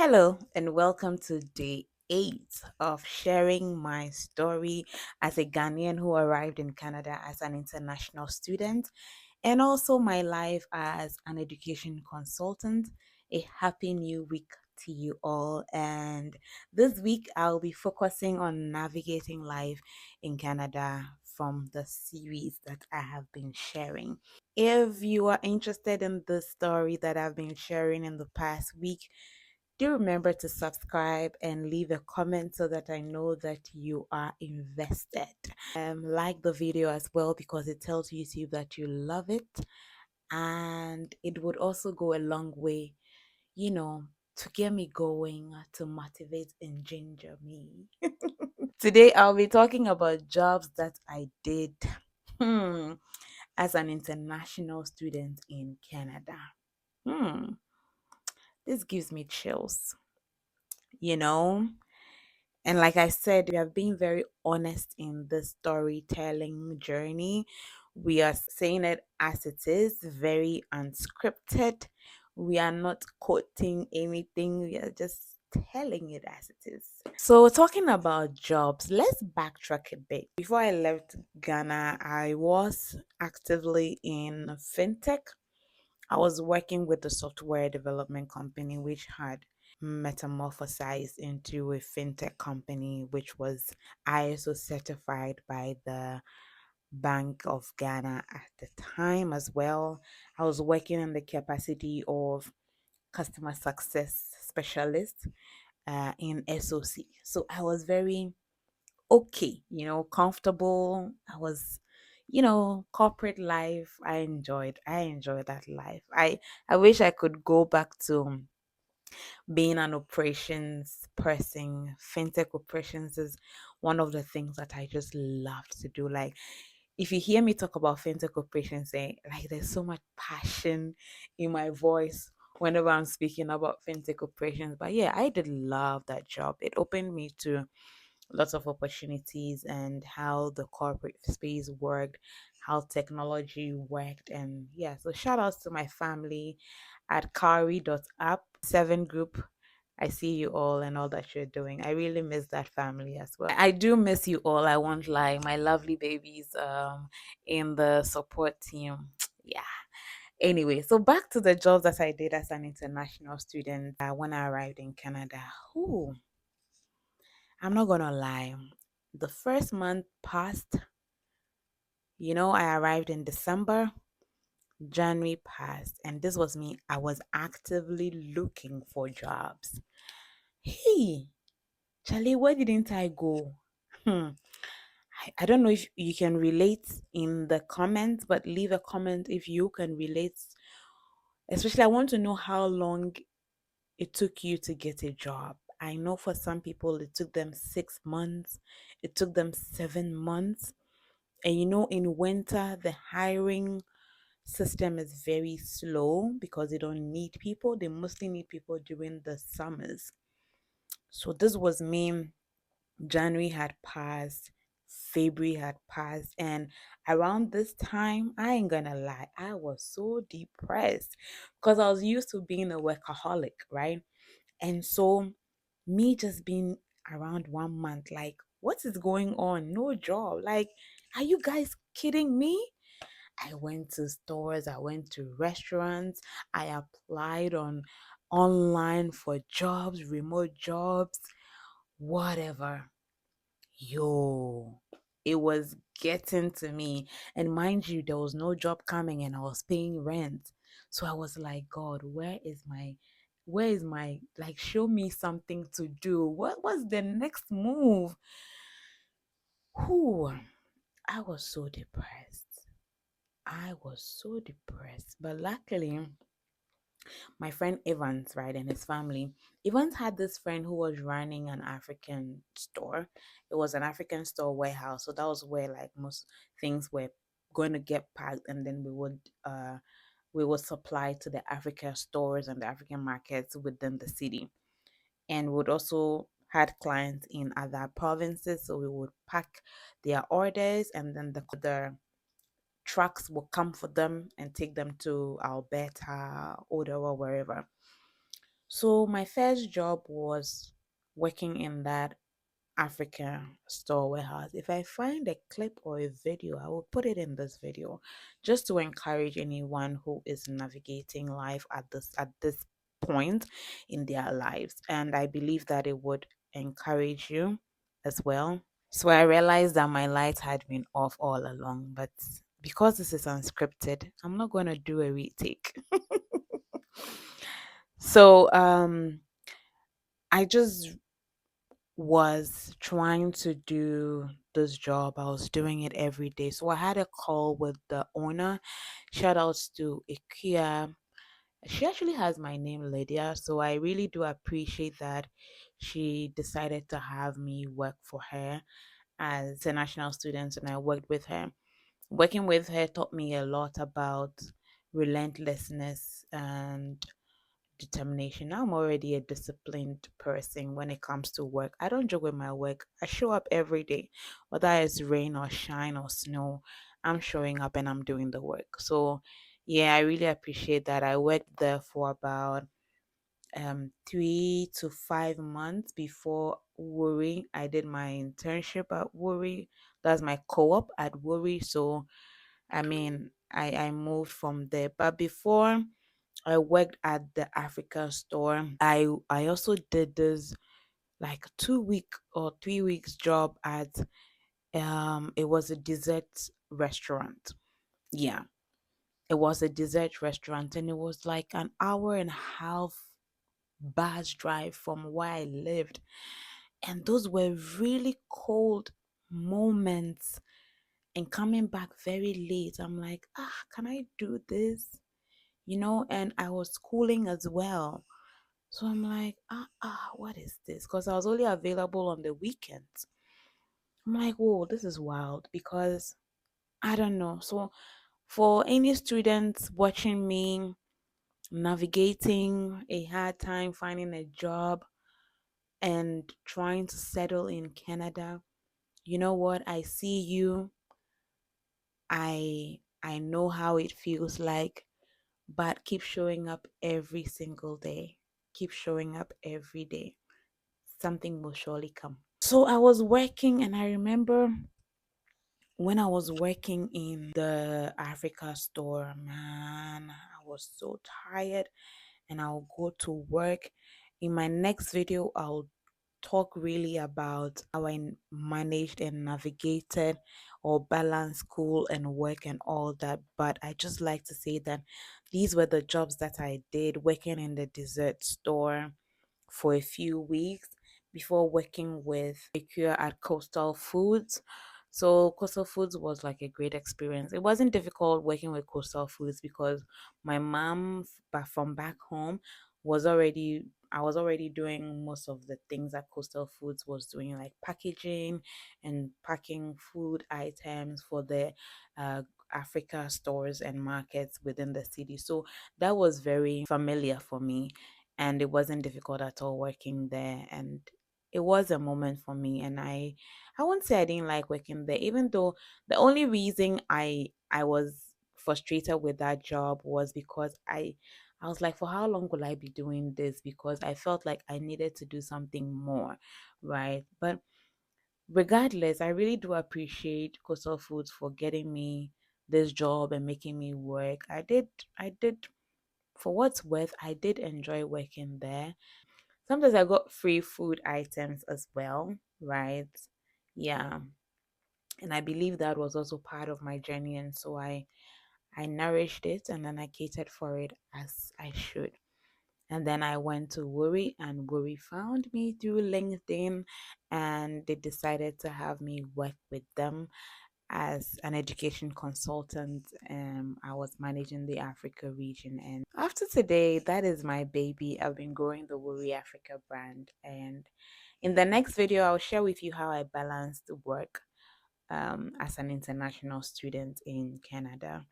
Hello, and welcome to day 8 of sharing my story as a Ghanaian who arrived in Canada as an international student, and also my life as an education consultant. A happy new week to you all. And this week, I'll be focusing on navigating life in Canada from the series that I have been sharing. If you are interested in the story that I've been sharing in the past week, do remember to subscribe and leave a comment so that I know that you are invested. Like the video as well because it tells YouTube that you love it, and it would also go a long way, you know, to get me going, to motivate and ginger me. Today, I'll be talking about jobs that I did hmm, as an international student in Canada. Hmm, this gives me chills, you know. And like I said, we have been very honest in this storytelling journey. We are saying it as it is, very unscripted. We are not quoting anything, we are just telling it as it is. So, talking about jobs, let's backtrack a bit. Before I left Ghana, I was actively in fintech. I was working with a software development company which had metamorphosized into a fintech company, which was ISO certified by the Bank of Ghana at the time as well. I was working in the capacity of customer success specialist in SOC. So I was very okay, comfortable. I was, corporate life. I enjoyed that life. I wish I could go back to being an operations person. Fintech operations is one of the things that I just love to do. Like, if you hear me talk about fintech operations, like there's so much passion in my voice whenever I'm speaking about fintech operations. But yeah, I did love that job. It opened me to lots of opportunities and how the corporate space worked, how technology worked. And yeah, so shout outs to my family at Kari.app, 7 group. I see you all and all that you're doing. I really miss that family as well. I do miss you all. I won't lie. My lovely babies in the support team. Yeah. Anyway, so back to the jobs that I did as an international student when I arrived in Canada. Ooh, I'm not gonna lie. The first month passed, I arrived in December, January passed, and this was me. I was actively looking for jobs. Hey, Charlie, where didn't I go? Hmm. I don't know if you can relate in the comments, but leave a comment if you can relate. Especially, I want to know how long it took you to get a job. I know for some people it took them 6 months, it took them 7 months. And in winter, the hiring system is very slow because they don't need people. They mostly need people during the summers. So this was me. January had passed, February had passed, and around this time, I ain't gonna lie, I was so depressed because I was used to being a workaholic, right? And so, me just being around 1 month, like, what is going on? No job. Like, are you guys kidding me? I went to stores, I went to restaurants, I applied on online for jobs, remote jobs, whatever. Yo, it was getting to me. And mind you, there was no job coming and I was paying rent. So I was like, God, where is my like show me something to do. What was the next move? Whew, I was so depressed. I was so depressed. But luckily, my friend Evans, right, and his family. Evans had this friend who was running an African store. It was an African store warehouse, so that was where like most things were going to get packed, and then we would supply to the African stores and the African markets within the city, and would also had clients in other provinces, so we would pack their orders, and then the trucks will come for them and take them to Alberta, Ottawa, wherever. So my first job was working in that Africa store warehouse. If I find a clip or a video, I will put it in this video just to encourage anyone who is navigating life at this point in their lives. And I believe that it would encourage you as well. So I realized that my light had been off all along, but because this is unscripted, I'm not going to do a retake. So I just was trying to do this job. I was doing it every day. So I had a call with the owner. Shout outs to Ikea. She actually has my name, Lydia. So I really do appreciate that she decided to have me work for her as a national student, and I worked with her. Working with her taught me a lot about relentlessness and determination. I'm already a disciplined person when it comes to work. I don't joke with my work. I show up every day, whether it's rain or shine or snow. I'm showing up and I'm doing the work. So, yeah, I really appreciate that. I worked there for about 3 to 5 months before Worry. I did my internship at Worry. That's my co-op at Worry. So, I mean, I moved from there. But before I worked at the Africa store. I also did this like 2 week or 3 weeks job at it was a dessert restaurant. Yeah. It was a dessert restaurant and it was like an hour and a half bus drive from where I lived. And those were really cold moments, and coming back very late. I'm like, can I do this? And I was schooling as well. So I'm like, what is this? Because I was only available on the weekends. I'm like, whoa, this is wild because I don't know. So for any students watching me navigating a hard time finding a job and trying to settle in Canada, you know what? I see you. I know how it feels like, but keep showing up every single day. Keep showing up every day. Something will surely come. So I was working, and I remember when I was working in the Africa store, man, I was so tired, and I'll go to work. In my next video, I'll talk really about how I managed and navigated or balanced school and work and all that. But I just like to say that these were the jobs that I did working in the dessert store for a few weeks before working with Ikea at Coastal Foods. So Coastal Foods was like a great experience. It wasn't difficult working with Coastal Foods because my mom back from back home was already I was already doing most of the things that Coastal Foods was doing, like packaging and packing food items for the uh, Africa stores and markets within the city. So that was very familiar for me, and it wasn't difficult at all working there. And it was a moment for me, and I won't say I didn't like working there, even though the only reason I was frustrated with that job was because I was like, for how long will I be doing this? Because I felt like I needed to do something more, right? But regardless, I really do appreciate Coastal Foods for getting me this job and making me work. I did for what's worth, I did enjoy working there. Sometimes I got free food items as well, right? Yeah. And I believe that was also part of my journey. And so I nourished it and then I catered for it as I should. And then I went to Worry, and Worry found me through LinkedIn, and they decided to have me work with them as an education consultant. I was managing the Africa region, and after today, that is my baby. I've been growing the Worry Africa brand, and in the next video, I'll share with you how I balanced work as an international student in Canada.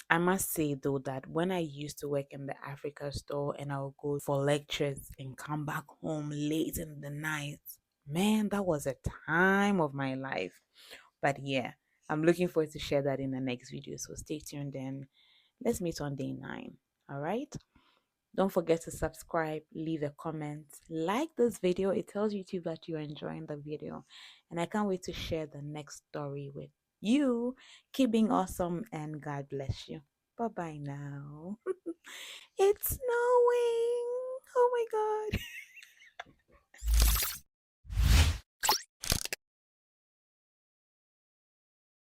I must say though that when I used to work in the Africa store and I would go for lectures and come back home late in the night, man, that was a time of my life. But yeah, I'm looking forward to share that in the next video. So stay tuned and let's meet on day 9. All right. Don't forget to subscribe, leave a comment, like this video. It tells YouTube that you're enjoying the video. And I can't wait to share the next story with you. Keep being awesome and God bless you. Bye bye now. It's snowing. Oh my God.